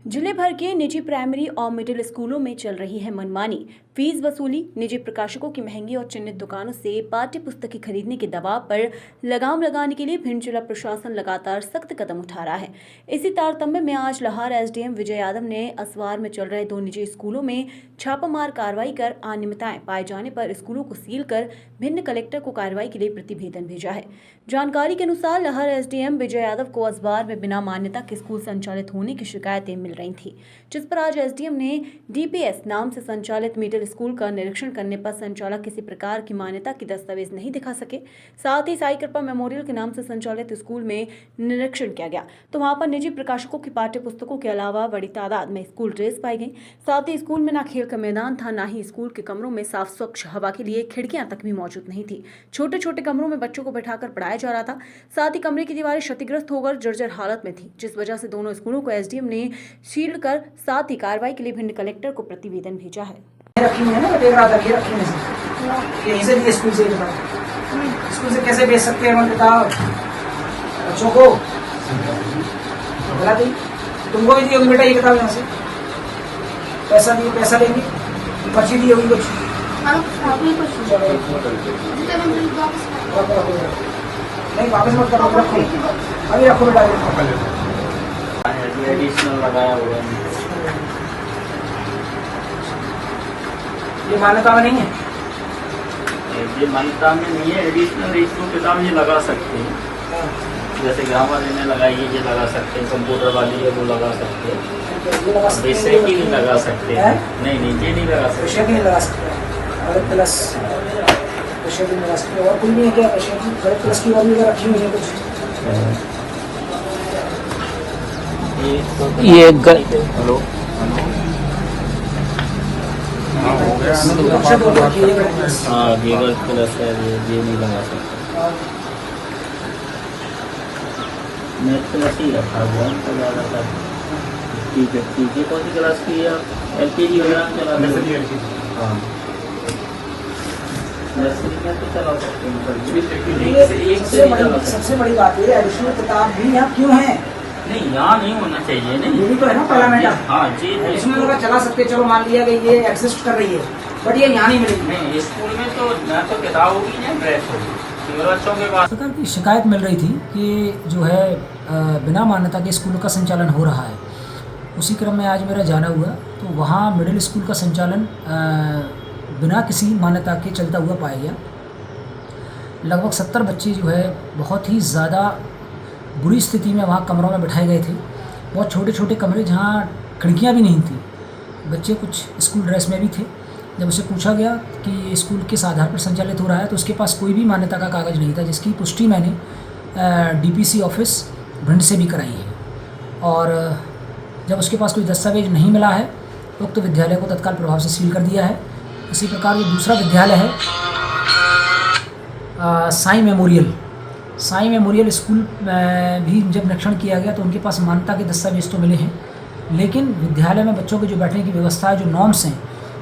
जिले भर के निजी प्राइमरी और मिडिल स्कूलों में चल रही है मनमानी। फीस वसूली, निजी प्रकाशकों की महंगी और चिन्हित दुकानों से पाठ्य पुस्तकें खरीदने के दबाव पर लगाम लगाने के लिए भिंड जिला प्रशासन लगातार सख्त कदम उठा रहा है। इसी तारतम्य में आज लाहौर एसडीएम विजय यादव ने असवार में चल रहे 2 निजी स्कूलों में छापामार कार्रवाई कर अनियमितताएं पाए जाने पर स्कूलों को सील कर भिंड कलेक्टर को कार्रवाई के लिए प्रतिवेदन भेजा है। जानकारी के अनुसार लाहौर एसडीएम विजय यादव को असवार में बिना मान्यता के स्कूल संचालित होने की शिकायतें मिल रही थी, जिस पर आज एसडीएम ने डीपीएस नाम से संचालित मिडिल स्कूल का निरीक्षण करने पर संचालक किसी प्रकार की मान्यता की दस्तावेज नहीं दिखा सके। साथ ही साई कृपा मेमोरियल के नाम से संचालित स्कूल में निरीक्षण किया गया तो वहां पर निजी प्रकाशकों की पाठ्य पुस्तकों के अलावा बड़ी तादाद में स्कूल ड्रेस पाई गई। साथ ही स्कूल में न खेल का मैदान था, न ही स्कूल के कमरों में साफ स्वच्छ हवा के लिए खिड़कियां तक भी मौजूद नहीं थी। छोटे छोटे कमरों में बच्चों को बैठाकर पढ़ाया जा रहा था। साथ ही कमरे की दीवारें क्षतिग्रस्त होकर जर्जर हालत में थी, जिस वजह से दोनों स्कूलों को एसडीएम ने सील कर साथ ही कार्रवाई के लिए भिंड कलेक्टर को प्रतिवेदन भेजा है। रखी है ना, देख रहा था ये रखी है यहीं से लिए स्कूल से कैसे भेज सकते हैं हम बताओ बच्चों को। गला दी तुमको भी दी होगी बेटा ये किताब, यहाँ से पैसा दिए, पैसा लेंगे, पर्ची दी होगी बच्ची। नहीं वापस मत करो, रखो अभी, रखो बेटा एडिशनल लगाया हुआ है। ये मान्यता में नहीं है, ये मान्यता में नहीं है। एडिशनल इसको किताब ये लगा सकते हैं, जैसे ग्रामर इन्हें लगाइए ये लगा सकते हैं, कंप्यूटर वाली है वो लगा सकते हैं, विषय की नहीं लगा सकते हैं। नहीं ये नहीं लगा सकते, विषय की नहीं लगा सकते और प्लस विषय की नहीं लगा सकते। और कुछ नहीं है क्या विषय की, प्लस की और भी रखी हुई है कुछ। ये हेलो हाँ गीगल प्लस है, ये नहीं लगा सकता। नेट प्लस ही रखा हुआ ज़्यादातर। ठीक है, कौन सी क्लास की है आप? एलकेजी वगैरह चला सकते हैं? हाँ नर्सरी में तो चला सकते हैं। सबसे बड़ी बात है एडिशनल किताब भी यहाँ क्यों है? नहीं यहाँ नहीं होना चाहिए। नहीं ये भी तो है ना पहला मैटर। हाँ जी, इसमें लोग चला सकते, चलो मान लिया कि ये एग्जिस्ट कर रही है, बट ये यहाँ नहीं मिलेगी। नहीं स्कूल में तो ना तो किताब होगी ना ड्रेस होगी। बच्चों के पास सरकार की शिकायत मिल रही थी कि जो है बिना मान्यता के स्कूलों का संचालन हो रहा है। उसी क्रम में आज मेरा जाना हुआ तो वहाँ मिडिल स्कूल का संचालन बिना किसी मान्यता के चलता हुआ पाया गया। लगभग 70 बच्चे जो है बहुत ही ज़्यादा बुरी स्थिति में वहाँ कमरों में बिठाए गए थे। बहुत छोटे छोटे कमरे जहाँ खिड़कियाँ भी नहीं थी। बच्चे कुछ स्कूल ड्रेस में भी थे। जब उसे पूछा गया कि स्कूल किस आधार पर संचालित हो रहा है तो उसके पास कोई भी मान्यता का कागज़ नहीं था, जिसकी पुष्टि मैंने डीपीसी ऑफिस भिंड से भी कराई है। और जब उसके पास कोई दस्तावेज नहीं मिला है तो उक्त विद्यालय को तत्काल प्रभाव से सील कर दिया है। इसी प्रकार ये दूसरा विद्यालय है साई मेमोरियल स्कूल भी जब निरीक्षण किया गया तो उनके पास मान्यता के दस्तावेज तो मिले हैं, लेकिन विद्यालय में बच्चों के जो बैठने की व्यवस्था है, जो नॉर्म्स हैं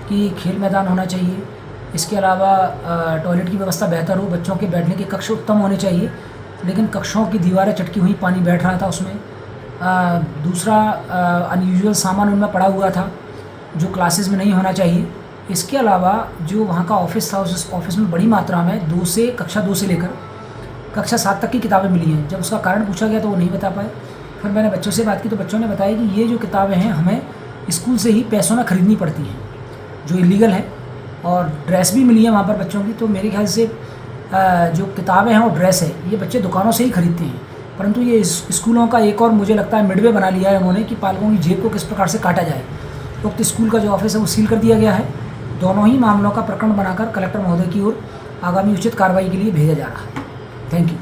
कि खेल मैदान होना चाहिए, इसके अलावा टॉयलेट की व्यवस्था बेहतर हो, बच्चों के बैठने के कक्ष उत्तम होने चाहिए, लेकिन कक्षों की दीवारें चटकी हुई, पानी बैठ रहा था उसमें। दूसरा अनयूजुअल सामान उनमें पड़ा हुआ था जो क्लासेस में नहीं होना चाहिए। इसके अलावा जो वहाँ का ऑफिस था, उस ऑफिस में बड़ी मात्रा में कक्षा 2 से लेकर कक्षा 7 तक की किताबें मिली हैं। जब उसका कारण पूछा गया तो वो नहीं बता पाए। फिर मैंने बच्चों से बात की तो बच्चों ने बताया कि ये जो किताबें हैं हमें स्कूल से ही पैसों में ख़रीदनी पड़ती हैं, जो इलीगल है, और ड्रेस भी मिली है वहाँ पर बच्चों की। तो मेरे ख्याल से जो किताबें हैं और ड्रेस है ये बच्चे दुकानों से ही खरीदते हैं, परंतु ये स्कूलों का एक और मुझे लगता है मिडवे बना लिया है उन्होंने कि पालकों की जेब को किस प्रकार से काटा जाए। उक्त स्कूल का जो ऑफिस है वो सील कर दिया गया है। दोनों ही मामलों का प्रकरण बनाकर कलेक्टर महोदय की ओर आगामी उचित कार्रवाई के लिए भेजा जा रहा है। Thank you.